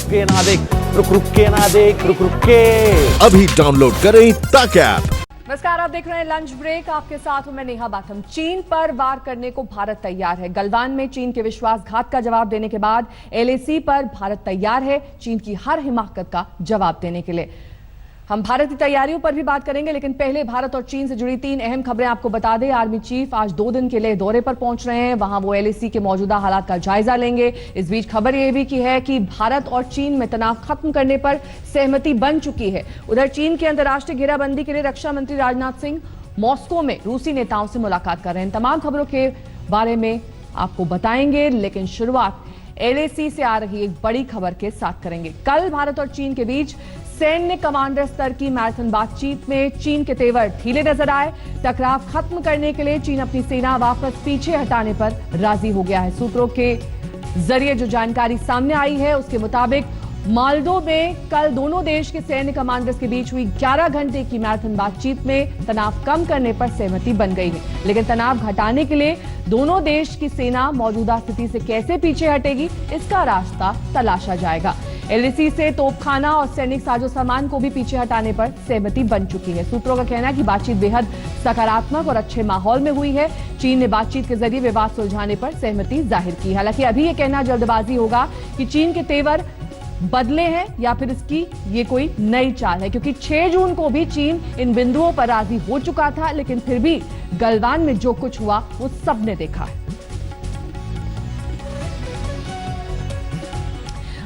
के ना देख, रुक के ना देख, रुक के। अभी डाउनलोड करें तक ऐप। नमस्कार, आप देख रहे हैं लंच ब्रेक। आपके साथ हूं मैं नेहा बाथम। चीन पर वार करने को भारत तैयार है। गलवान में चीन के विश्वासघात का जवाब देने के बाद LAC पर भारत तैयार है चीन की हर हिमाकत का जवाब देने के लिए। हम भारत की तैयारियों पर भी बात करेंगे, लेकिन पहले भारत और चीन से जुड़ी 3 अहम खबरें आपको बता दें। आर्मी चीफ आज 2 दिन के लिए दौरे पर पहुंच रहे हैं। वहां वो LAC के मौजूदा हालात का जायजा लेंगे। इस बीच खबर यह भी की है कि भारत और चीन में तनाव खत्म करने पर सहमति बन चुकी है। उधर चीन की अंतर्राष्ट्रीय घेराबंदी के लिए रक्षा मंत्री राजनाथ सिंह मॉस्को में रूसी नेताओं से मुलाकात कर रहे हैं। तमाम खबरों के बारे में आपको बताएंगे, लेकिन शुरुआत LAC से आ रही एक बड़ी खबर के साथ करेंगे। कल भारत और चीन के बीच सैन्य कमांडर स्तर की मैराथन बातचीत में चीन के तेवर ढीले नजर आए। टकराव खत्म करने के लिए चीन अपनी सेना वापस पीछे हटाने पर राजी हो गया है। सूत्रों के जरिए जो जानकारी सामने आई है उसके मुताबिक मालदो में कल दोनों देश के सैन्य कमांडर्स के बीच हुई 11 घंटे की मैराथन बातचीत में तनाव कम करने पर सहमति बन गई है, लेकिन तनाव घटाने के लिए दोनों देश की सेना मौजूदा स्थिति से कैसे पीछे हटेगी, इसका रास्ता तलाशा जाएगा। LAC से तोपखाना और सैनिक साजो सामान को भी पीछे हटाने पर सहमति बन चुकी है। सूत्रों का कहना है कि बातचीत बेहद सकारात्मक और अच्छे माहौल में हुई है। चीन ने बातचीत के जरिए विवाद सुलझाने पर सहमति जाहिर की। हालांकि अभी यह कहना जल्दबाजी होगा कि चीन के तेवर बदले हैं या फिर इसकी ये कोई नई चाल है, क्योंकि 6 जून को भी चीन इन बिंदुओं पर राजी हो चुका था, लेकिन फिर भी गलवान में जो कुछ हुआ वो सबने देखा है।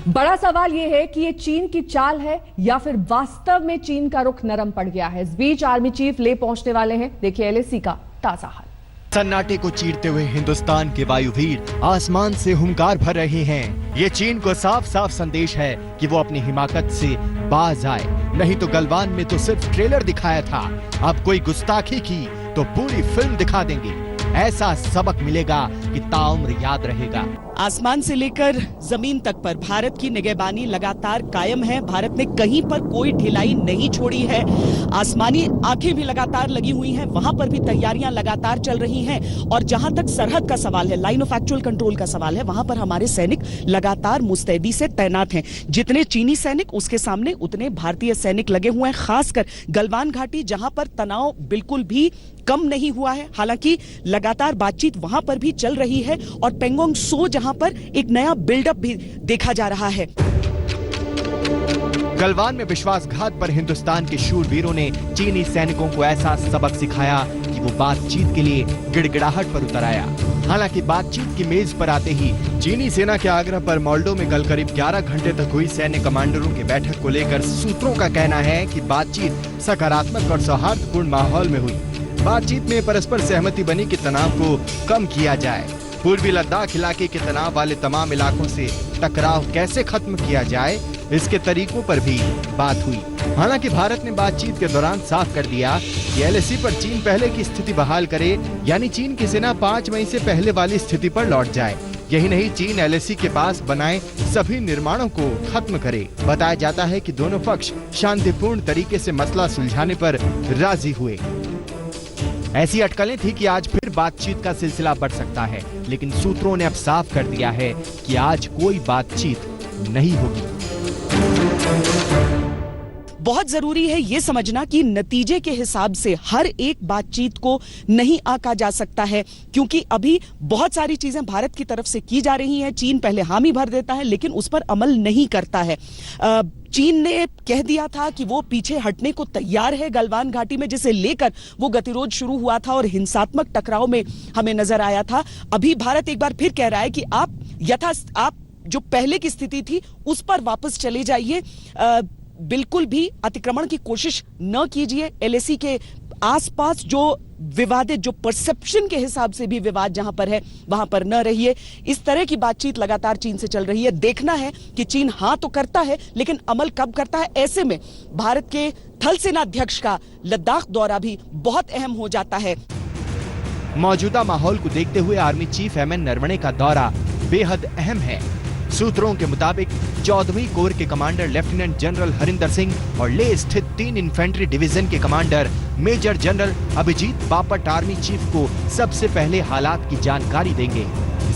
बड़ा सवाल यह है कि ये चीन की चाल है या फिर वास्तव में चीन का रुख नरम पड़ गया है। इस बीच आर्मी चीफ ले पहुंचने वाले हैं। देखिए LAC का ताजा हाल। सन्नाटे को चीरते हुए हिंदुस्तान के वायुवीर आसमान से हुंकार भर रहे हैं। ये चीन को साफ साफ संदेश है कि वो अपनी हिमाकत से बाज आए। नहीं तो गलवान में तो सिर्फ ट्रेलर दिखाया था, अब कोई गुस्ताखी की तो पूरी फिल्म दिखा देंगे। ऐसा सबक मिलेगा कि ताउम्र याद रहेगा। आसमान से लेकर जमीन तक पर भारत की निगहबानी लगातार कायम है। भारत ने कहीं पर कोई ढिलाई नहीं छोड़ी है। आसमानी आंखें भी लगातार लगी हुई हैं, वहां पर भी तैयारियां लगातार चल रही हैं। और जहां तक सरहद का सवाल है, लाइन ऑफ एक्चुअल कंट्रोल का सवाल है, वहां पर हमारे सैनिक लगातार मुस्तैदी से तैनात हैं। जितने चीनी सैनिक, उसके सामने उतने भारतीय सैनिक लगे हुए हैं। खासकर गलवान घाटी, जहां पर तनाव बिल्कुल भी कम नहीं हुआ है। हालांकि लगातार बातचीत वहां पर भी चल रही है और पेंगोंग सो जहां पर एक नया बिल्डअप भी देखा जा रहा है। गलवान में विश्वासघात पर हिंदुस्तान के शूरवीरों ने चीनी सैनिकों को ऐसा सबक सिखाया कि वो बातचीत के लिए गिड़गिड़ाहट पर उतर आया। हालांकि बातचीत की मेज पर आते ही चीनी सेना के आग्रह पर मोल्डो में कल करीब 11 घंटे तक हुई सैन्य कमांडरों की बैठक को लेकर सूत्रों का कहना है कि बातचीत सकारात्मक और सौहार्दपूर्ण माहौल में हुई। बातचीत में परस्पर सहमति बनी कि तनाव को कम किया जाए। पूर्वी लद्दाख इलाके के तनाव वाले तमाम इलाकों से टकराव कैसे खत्म किया जाए, इसके तरीकों पर भी बात हुई। हालांकि भारत ने बातचीत के दौरान साफ कर दिया कि LAC पर चीन पहले की स्थिति बहाल करे, यानी चीन की सेना 5 मई से पहले वाली स्थिति पर लौट जाए। यही नहीं, चीन LAC के पास बनाए सभी निर्माणों को खत्म करे। बताया जाता है कि दोनों पक्ष शांतिपूर्ण तरीके से मसला सुलझाने पर राजी हुए। ऐसी अटकलें थी कि आज फिर बातचीत का सिलसिला बढ़ सकता है, लेकिन सूत्रों ने अब साफ कर दिया है कि आज कोई बातचीत नहीं होगी। बहुत जरूरी है ये समझना कि नतीजे के हिसाब से हर एक बातचीत को नहीं आंका जा सकता है, क्योंकि अभी बहुत सारी चीजें भारत की तरफ से की जा रही हैं। चीन पहले हामी भर देता है, लेकिन उस पर अमल नहीं करता है। चीन ने कह दिया था कि वो पीछे हटने को तैयार है गलवान घाटी में, जिसे लेकर वो गतिरोध शुरू हुआ था और हिंसात्मक टकराव में हमें नजर आया था। अभी भारत एक बार फिर कह रहा है कि आप जो पहले की स्थिति थी उस पर वापस चले जाइए, बिल्कुल भी अतिक्रमण की कोशिश न कीजिए। LAC के आसपास जो विवादित, जो परसेप्शन के हिसाब से भी विवाद जहां पर है वहां पर न रहिए। इस तरह की बातचीत लगातार चीन से चल रही है। देखना है कि चीन हाँ तो करता है, लेकिन अमल कब करता है। ऐसे में भारत के थल सेना अध्यक्ष का लद्दाख दौरा भी बहुत अहम हो जाता है। मौजूदा माहौल को देखते हुए आर्मी चीफ MN नरवणे का दौरा बेहद अहम है। सूत्रों के मुताबिक 14वीं कोर के commander lieutenant general Harinder Singh और लेह स्थित 3 इन्फेंट्री डिवीजन के commander major general Abhijit Bapat army chief को सबसे पहले हालात की जानकारी देंगे।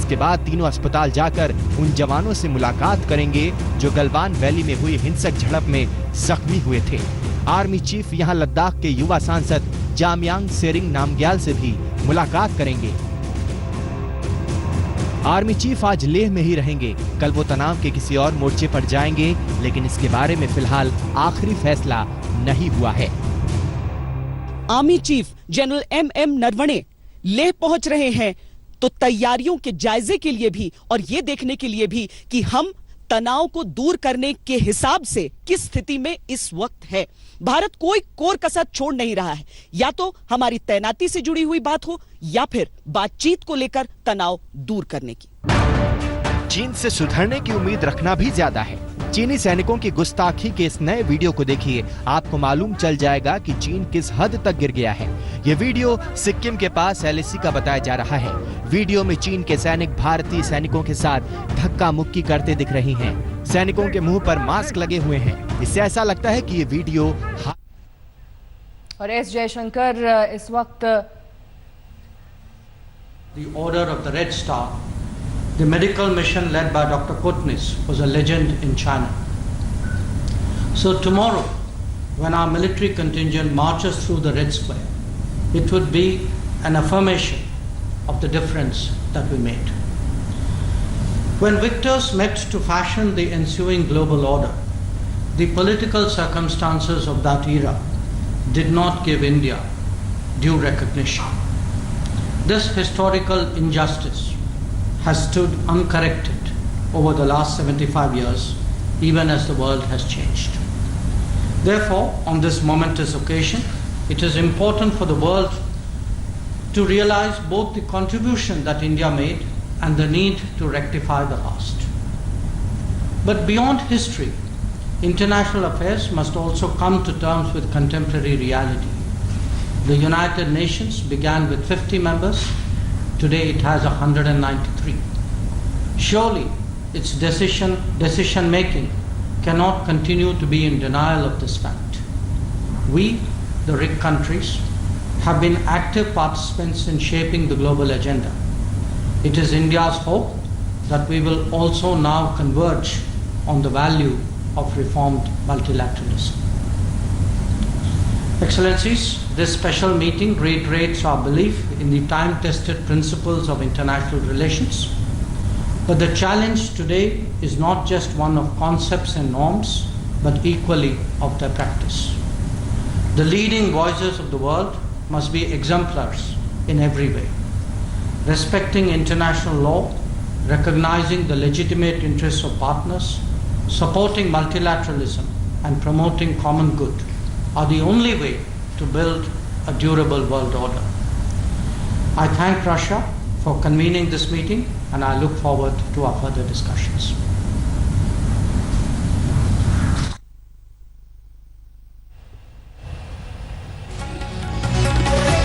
इसके बाद तीनों अस्पताल जाकर उन जवानों से मुलाकात करेंगे जो गलवान वैली में हुई हिंसक झड़प में जख्मी हुए थे। आर्मी चीफ यहां लद्दाख के युवा सांसद जामयांग सेरिंग नामग्याल से भी मुलाकात करेंगे। आर्मी चीफ आज लेह में ही रहेंगे, कल वो तनाव के किसी और मोर्चे पर जाएंगे, लेकिन इसके बारे में फिलहाल आखिरी फैसला नहीं हुआ है। Army chief general M Naravane Leh पहुंच रहे हैं तो तैयारियों के जायजे के लिए भी और यह देखने के लिए भी कि हम तनाव को दूर करने के हिसाब से किस स्थिति में इस वक्त है। भारत कोई कोर कसर छोड़ नहीं रहा है, या तो हमारी तैनाती से जुड़ी हुई बात हो या फिर बातचीत को लेकर तनाव दूर करने की। चीन से सुधरने की उम्मीद रखना भी ज्यादा है। चीनी सैनिकों की गुस्ताखी के इस नए वीडियो को देखिए, आपको मालूम चल जाएगा कि चीन किस हद तक गिर गया है। ये वीडियो सिक्किम के पास LAC का बताया जा रहा है। वीडियो में चीन के सैनिक भारतीय सैनिकों के साथ धक्का मुक्की करते दिख रही हैं। सैनिकों के मुंह पर मास्क लगे हुए हैं। इससे ऐसा लगता है कि ये वीडियो और एस जयशंकर इस वक्त The Order of the Red Star, the medical mission led by Dr. Kotnis, was a legend in China. So tomorrow, when our military contingent marches through the Red Square, it would be an affirmation of the difference that we made. When victors met to fashion the ensuing global order, the political circumstances of that era did not give India due recognition. This historical injustice has stood uncorrected over the last 75 years, even as the world has changed. Therefore, on this momentous occasion, it is important for the world to realize both the contribution that India made and the need to rectify the past. But beyond history, international affairs must also come to terms with contemporary reality. The United Nations began with 50 members. Today it has 193. Surely its decision making cannot continue to be in denial of this fact. We, the RIC countries, have been active participants in shaping the global agenda. It is India's hope that we will also now converge on the value of reformed multilateralism. Excellencies, this special meeting reiterates our belief in the time-tested principles of international relations. But the challenge today is not just one of concepts and norms, but equally of their practice. The leading voices of the world must be exemplars in every way, respecting international law, recognizing the legitimate interests of partners, supporting multilateralism, and promoting common good are the only way to build a durable world order. I thank Russia for convening this meeting, and I look forward to our further discussions.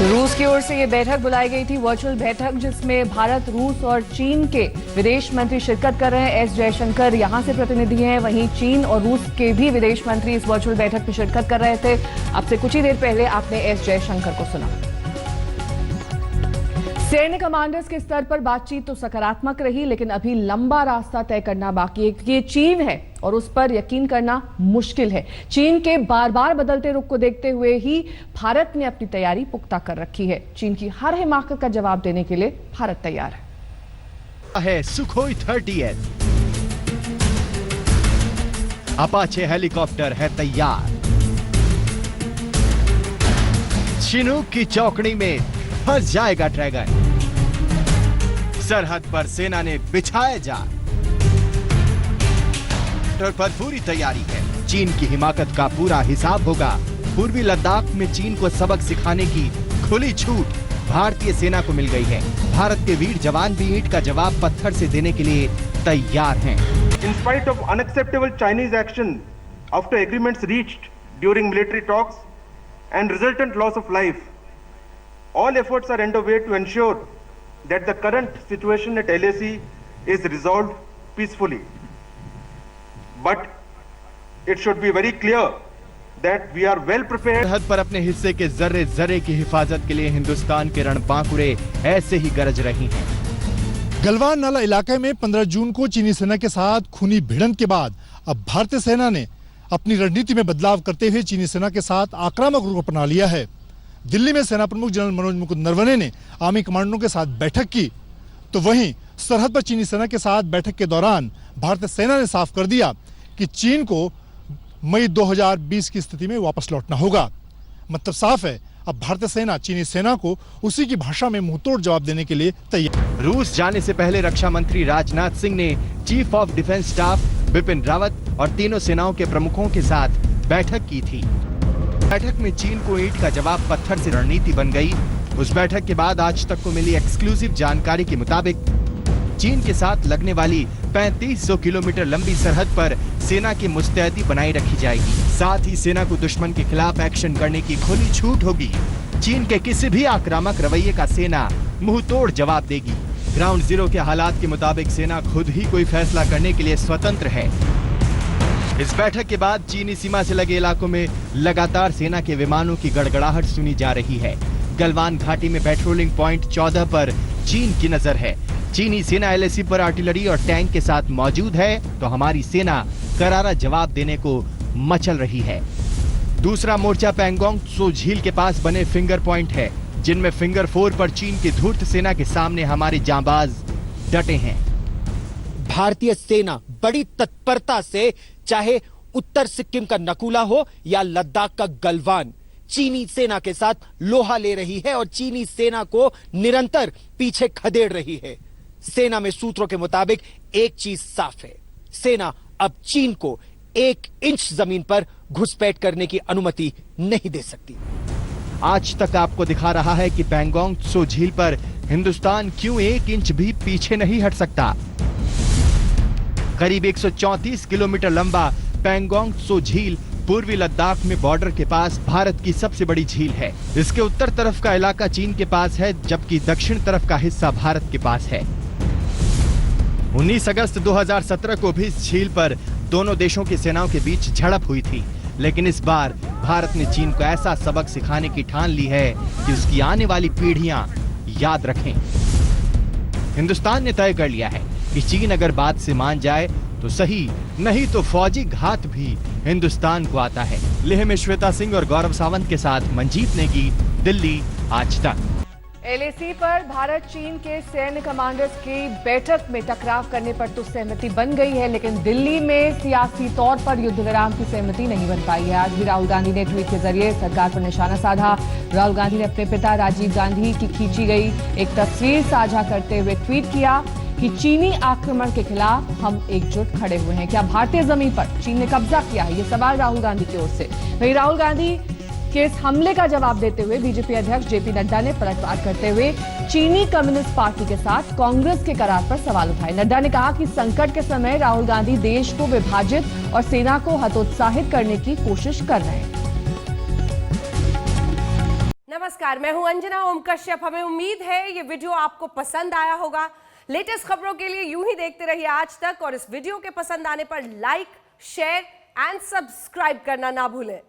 रूस की ओर से ये बैठक बुलाई गई थी, virtual बैठक, जिसमें भारत, रूस और चीन के विदेश मंत्री शिरकत कर रहे हैं। एस जयशंकर यहां से प्रतिनिधि हैं, वहीं चीन और रूस के भी विदेश मंत्री इस वर्चुअल बैठक में शिरकत कर रहे थे। अब से कुछ ही देर पहले आपने एस जयशंकर को सुना। सैन्य कमांडर्स के स्तर पर बातचीत तो सकारात्मक रही, लेकिन अभी लंबा रास्ता तय करना बाकी है। ये चीन है और उस पर यकीन करना मुश्किल है। चीन के बार बार बदलते रुख को देखते हुए ही भारत ने अपनी तैयारी पुख्ता कर रखी है। चीन की हर हिमाकत का जवाब देने के लिए भारत तैयार है। सुखोई 30S अपाचे हेलीकॉप्टर है तैयार। चिनूक की चौकड़ी में फंस जाएगा ड्रैगन। सरहद पर सेना ने बिछाए जाल। पर पूरी तैयारी है। चीन की हिमाकत का पूरा हिसाब होगा। पूर्वी लद्दाख में चीन को सबक सिखाने की खुली छूट भारतीय सेना को मिल गई है। भारत के वीर जवान भी ईंट का जवाब पत्थर से देने के लिए तैयार हैं। In spite of unacceptable Chinese action after agreements reached during military talks and resultant loss of life, all efforts are underway to ensure that the current situation at LAC is resolved peacefully. But it should be very clear that we are well prepared. सरहद पर अपने हिस्से के जर्रे जर्रे की हिफाजत के लिए हिंदुस्तान के रणबांकुरे ऐसे ही गरज रही हैं। गलवान नाला इलाके में 15 जून को चीनी सेना के साथ खूनी भिड़ंत के बाद अब भारतीय सेना ने अपनी रणनीति में बदलाव करते हुए चीनी सेना के साथ आक्रामक रुख अपना लिया है। दिल्ली में सेना प्रमुख जनरल मनोज मुकुंद नरवणे ने आर्मी कमांडरों के साथ बैठक की, तो वहीं सरहद पर चीनी सेना के साथ बैठक के दौरान भारतीय सेना ने साफ कर दिया कि चीन को मई 2020 की स्थिति में वापस लौटना होगा। मतलब साफ है, अब भारतीय सेना चीनी सेना को उसी की भाषा में मुंहतोड़ जवाब देने के लिए तैयार। रूस जाने से पहले रक्षा मंत्री राजनाथ सिंह ने chief of defence staff Bipin Rawat और तीनों सेनाओं के प्रमुखों के साथ बैठक की थी। बैठक में चीन को ईंट का जवाब पत्थर से रणनीति बन गई। उस बैठक के बाद आज तक को मिली एक्सक्लूसिव जानकारी के मुताबिक चीन के साथ लगने वाली 3500 किलोमीटर लंबी सरहद पर सेना की मुस्तैदी बनाई रखी जाएगी। साथ ही सेना को दुश्मन के खिलाफ एक्शन करने की खुली छूट होगी। चीन के किसी भी आक्रामक रवैये का सेना मुंहतोड़ जवाब देगी। ग्राउंड जीरो के हालात के मुताबिक सेना खुद ही कोई फैसला करने के लिए स्वतंत्र है। इस बैठक के बाद चीनी सीमा से लगे इलाकों में लगातार सेना के विमानों की गड़गड़ाहट सुनी जा रही है। गलवान घाटी में पेट्रोलिंग पॉइंट 14 पर चीन की नजर है। चीनी सेना LAC पर आर्टिलरी और टैंक के साथ मौजूद है, तो हमारी सेना करारा जवाब देने को मचल रही है। दूसरा मोर्चा पैंगोंग त्सो झील के पास बने फिंगर पॉइंट है, जिनमें फिंगर 4 पर चीन की धूर्त सेना के सामने हमारे जांबाज डटे हैं। भारतीय सेना बड़ी तत्परता से चाहे उत्तर सिक्किम का नकुला हो या लद्दाख का गलवान, चीनी सेना के साथ लोहा ले रही है और चीनी सेना को निरंतर पीछे खदेड़ रही है। सेना में सूत्रों के मुताबिक एक चीज साफ है, सेना अब चीन को 1 इंच जमीन पर घुसपैठ करने की अनुमति नहीं दे सकती। आज तक आपको दिखा रहा है कि पैंगोंग त्सो झील पर हिंदुस्तान क्यों 1 इंच भी पीछे नहीं हट सकता। करीब 134 किलोमीटर लंबा पैंगोंग त्सो झील पूर्वी लद्दाख में बॉर्डर के पास भारत की सबसे बड़ी झील है। इसके उत्तर तरफ का इलाका चीन के पास है, जबकि दक्षिण तरफ का हिस्सा भारत के पास है। 19 अगस्त 2017 को भी इस झील पर दोनों देशों की सेनाओं के बीच झड़प हुई थी, लेकिन इस बार भारत ने चीन को ऐसा सबक सिखाने की ठान ली है कि उसकी आने वाली पीढ़ियां याद रखें। हिंदुस्तान ने तय कर लिया है कि चीन अगर बात से मान जाए तो सही, नहीं तो फौजी घात भी हिंदुस्तान को आता है। लेह में श्वेता सिंह और गौरव सावंत के साथ मंजीत नेगी, दिल्ली आज तक। LAC पर भारत चीन के सैन्य कमांडर्स की बैठक में टकराव करने पर तो सहमति बन गई है, लेकिन दिल्ली में सियासी तौर पर युद्ध विराम की सहमति नहीं बन पाई है। आज भी राहुल गांधी ने ट्वीट के जरिए सरकार पर निशाना साधा। राहुल गांधी ने अपने पिता राजीव गांधी की खींची गई एक तस्वीर साझा करते हुए ट्वीट किया कि चीनी आक्रमण के खिलाफ हम एकजुट खड़े हुए हैं। क्या भारतीय जमीन पर चीन ने कब्जा किया है, ये सवाल राहुल गांधी की ओर से। वहीं राहुल गांधी के इस हमले का जवाब देते हुए बीजेपी अध्यक्ष JP नड्डा ने पलटवार करते हुए चीनी कम्युनिस्ट पार्टी के साथ कांग्रेस के करार पर सवाल उठाए। नड्डा ने कहा कि संकट के समय राहुल गांधी देश को विभाजित और सेना को हतोत्साहित करने की कोशिश कर रहे हैं। नमस्कार, मैं हूं अंजना ओम कश्यप। हमें उम्मीद है ये वीडियो आपको पसंद आया होगा। लेटेस्ट खबरों के लिए यूं ही देखते रहिए आज तक, और इस वीडियो के पसंद आने पर लाइक, शेयर एंड सब्सक्राइब करना ना भूलें।